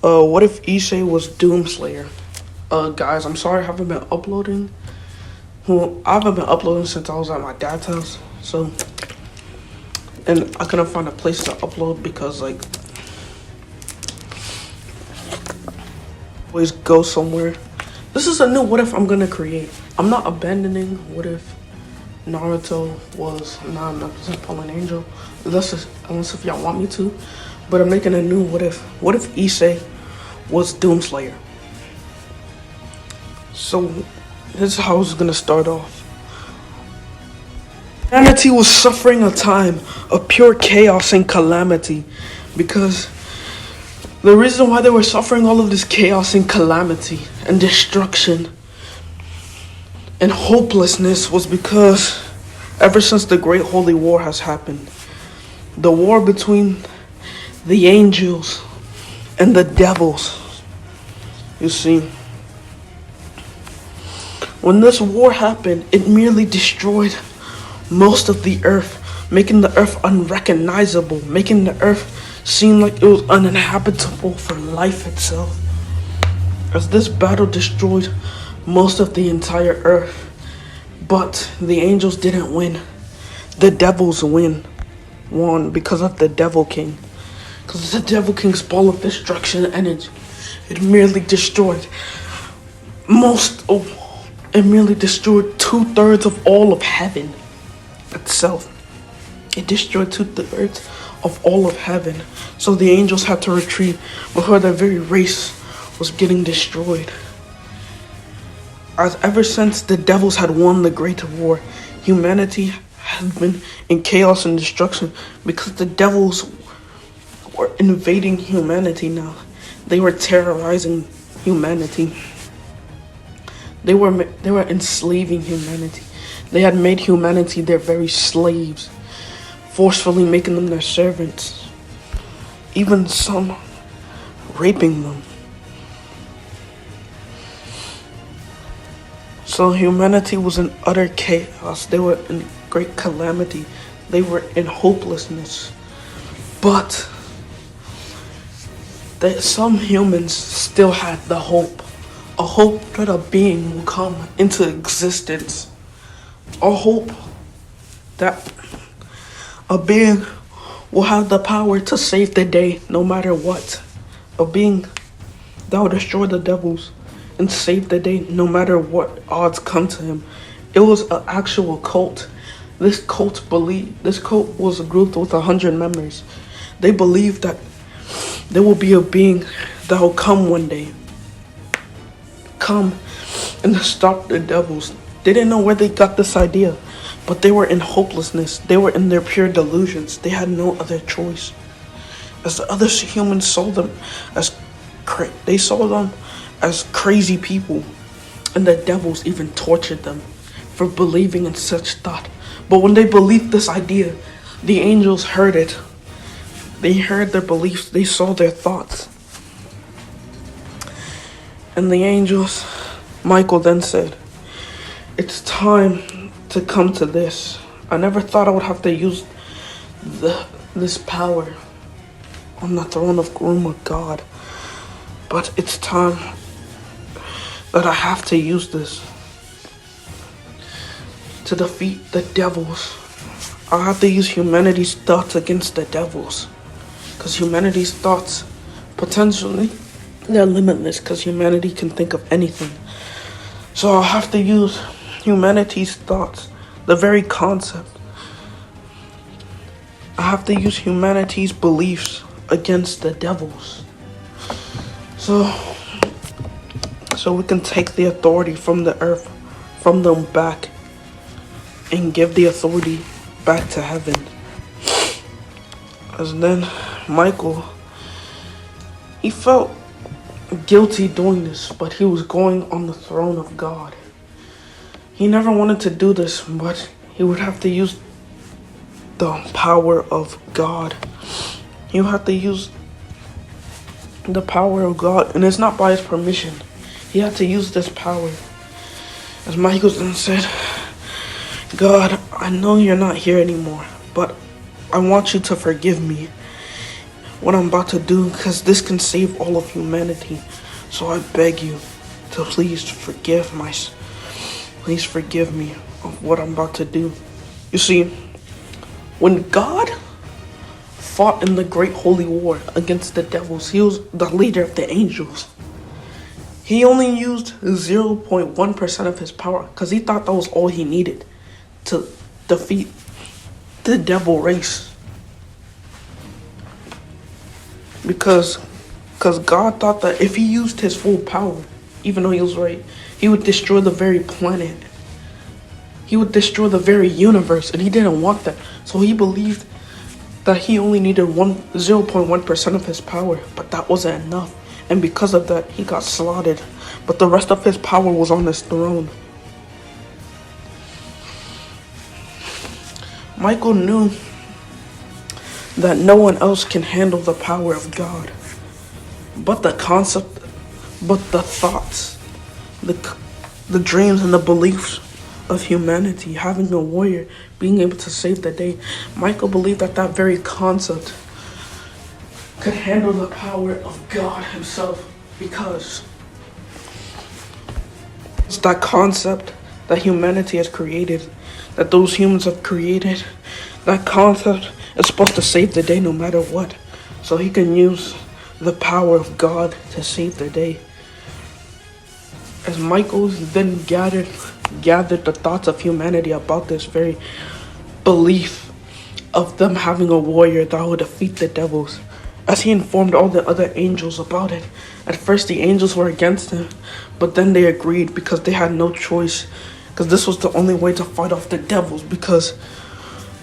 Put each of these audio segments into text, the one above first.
What if Issei was Doomslayer? Guys, I'm sorry I haven't been uploading. Well, I haven't been uploading since I was at my dad's house. So, and I couldn't find a place to upload because, like, always go somewhere. This is a new what if I'm gonna create. I'm not abandoning what if Naruto was 9% fallen angel. Unless if y'all want me to. But I'm making a new what if. What if Issei was Doomslayer? So this is how it's gonna start off. Humanity was suffering a time of pure chaos and calamity because the reason why they were suffering all of this chaos and calamity and destruction and hopelessness was because ever since the Great Holy War has happened, the war between the angels and the devils, you see, when this war happened, it merely destroyed most of the earth, making the earth unrecognizable, making the earth seem like it was uninhabitable for life itself. As this battle destroyed most of the entire earth, but the angels didn't win. The devils won because of the Devil King. Because the Devil King's ball of destruction energy, it merely destroyed it merely destroyed 2/3 of all of heaven itself. It destroyed 2/3 of all of heaven. So the angels had to retreat before their very race was getting destroyed. As ever since the devils had won the Great War, humanity had been in chaos and destruction because the devils were invading humanity now. They were terrorizing humanity. They were enslaving humanity. They had made humanity their very slaves, forcefully making them their servants. Even some raping them. So humanity was in utter chaos. They were in great calamity. They were in hopelessness. But some humans still had the hope. A hope that a being will come into existence. A hope that a being will have the power to save the day no matter what. A being that will destroy the devils and save the day no matter what odds come to him. It was an actual cult. This cult was a group with 100 members. They believed that there will be a being that will come one day. Come and stop the devils. They didn't know where they got this idea, but they were in hopelessness. They were in their pure delusions. They had no other choice. As the other humans saw them as crazy people, and the devils even tortured them for believing in such thought. But when they believed this idea, the angels heard it. They heard their beliefs. They saw their thoughts. And the angels, Michael then said, "It's time to come to this. I never thought I would have to use this power on the throne of God. But it's time that I have to use this to defeat the devils. I have to use humanity's thoughts against the devils. Because humanity's thoughts, potentially, they're limitless because humanity can think of anything. So I'll have to use humanity's thoughts, the very concept. I have to use humanity's beliefs against the devils. So we can take the authority from the earth, from them back, and give the authority back to heaven." As then Michael, he felt guilty doing this, but he was going on the throne of God. He never wanted to do this, but he would have to use the power of God. He would have to use the power of God, and it's not by his permission. He had to use this power. As Michael then said, "God, I know you're not here anymore, but I want you to forgive me what I'm about to do, because this can save all of humanity. So I beg you to please forgive me of what I'm about to do. You see, when God fought in the great holy war against the devils, he was the leader of the angels. He only used 0.1% of his power because he thought that was all he needed to defeat the devil race. Because God thought that if he used his full power, even though he was right, he would destroy the very planet. He would destroy the very universe, and he didn't want that. So he believed that he only needed 0.1% of his power, but that wasn't enough. And because of that, he got slaughtered. But the rest of his power was on his throne. Michael knew that no one else can handle the power of God. But the concept, but the thoughts, the dreams and the beliefs of humanity, having a warrior, being able to save the day. Michael believed that that very concept could handle the power of God himself, because it's that concept that humanity has created, that those humans have created. That concept is supposed to save the day no matter what. So he can use the power of God to save the day. As Michael then gathered the thoughts of humanity about this very belief of them having a warrior that would defeat the devils, as he informed all the other angels about it. At first the angels were against him, but then they agreed because they had no choice, because this was the only way to fight off the devils, because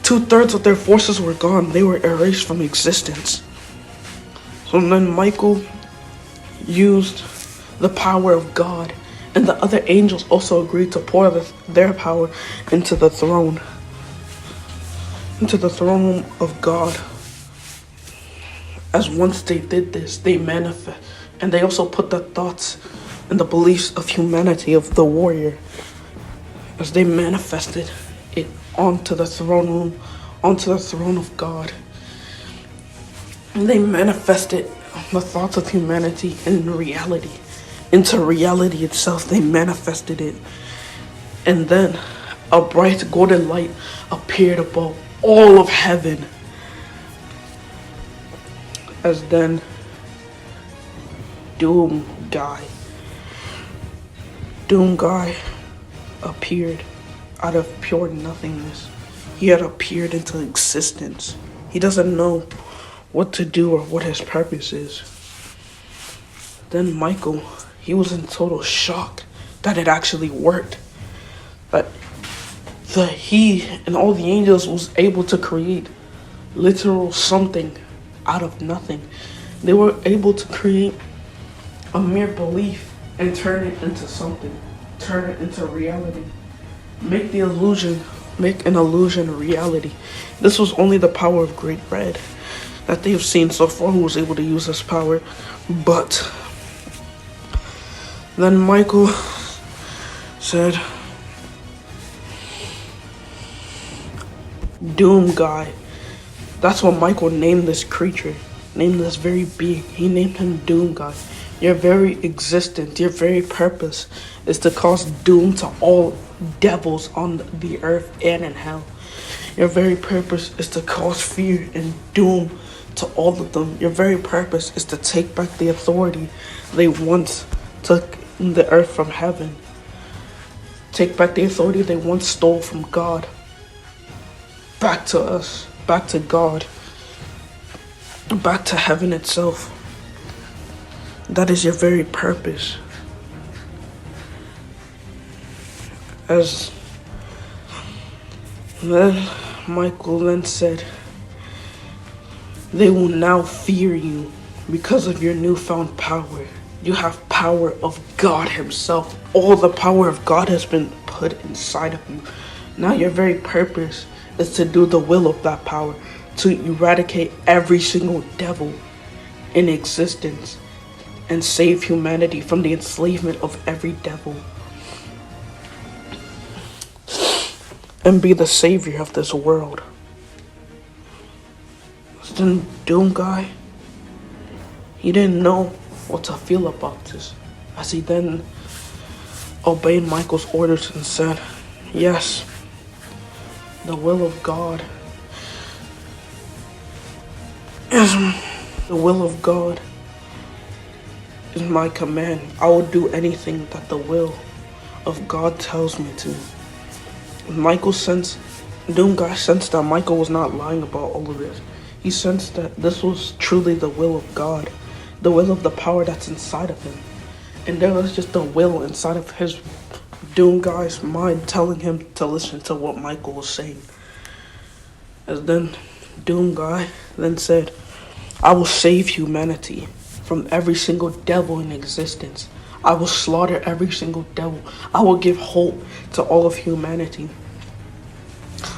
2/3 of their forces were gone. They were erased from existence. So then Michael used the power of God, and the other angels also agreed to pour their power into the throne room of God. As once they did this, they manifest, and they also put the thoughts and the beliefs of humanity, of the warrior, as they manifested it onto the throne room, onto the throne of God. And they manifested the thoughts of humanity in reality, into reality itself. They manifested it. And then a bright golden light appeared above all of heaven. As then Doom Guy appeared out of pure nothingness. He had appeared into existence. He doesn't know what to do or what his purpose is. Then Michael, he was in total shock that it actually worked. That he and all the angels was able to create literal something out of nothing. They were able to create a mere belief and turn it into something, turn it into reality, make an illusion a reality. This was only the power of Great Red that they have seen so far who was able to use this power. But then Michael said, Doom Guy. That's what Michael named this creature, named this very being. He named him Doom Guy. Your very existence, your very purpose is to cause doom to all devils on the earth and in hell. Your very purpose is to cause fear and doom to all of them. Your very purpose is to take back the authority they once took in the earth from heaven. Take back the authority they once stole from God. Back to us, back to God, back to heaven itself. That is your very purpose. As then Michael then said, they will now fear you because of your newfound power. You have power of God himself. All the power of God has been put inside of you. Now your very purpose is to do the will of that power, to eradicate every single devil in existence and save humanity from the enslavement of every devil. And be the savior of this world. Then Doom Guy He didn't know what to feel about this, as he then obeyed Michael's orders and said, "Yes, the will of God is the will of God is my command. I will do anything that the will of God tells me to." Michael sensed, Doomguy sensed that Michael was not lying about all of this. He sensed that this was truly the will of God, the will of the power that's inside of him. And there was just a will inside of his Doomguy's mind telling him to listen to what Michael was saying. As then Doomguy then said, "I will save humanity from every single devil in existence. I will slaughter every single devil. I will give hope to all of humanity.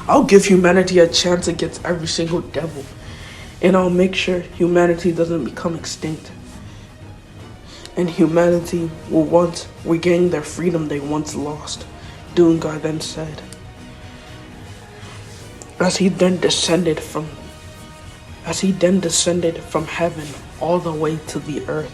I'll give humanity a chance against every single devil. And I'll make sure humanity doesn't become extinct. And humanity will once regain their freedom they once lost," Doomguy then said. As he then descended from heaven all the way to the earth.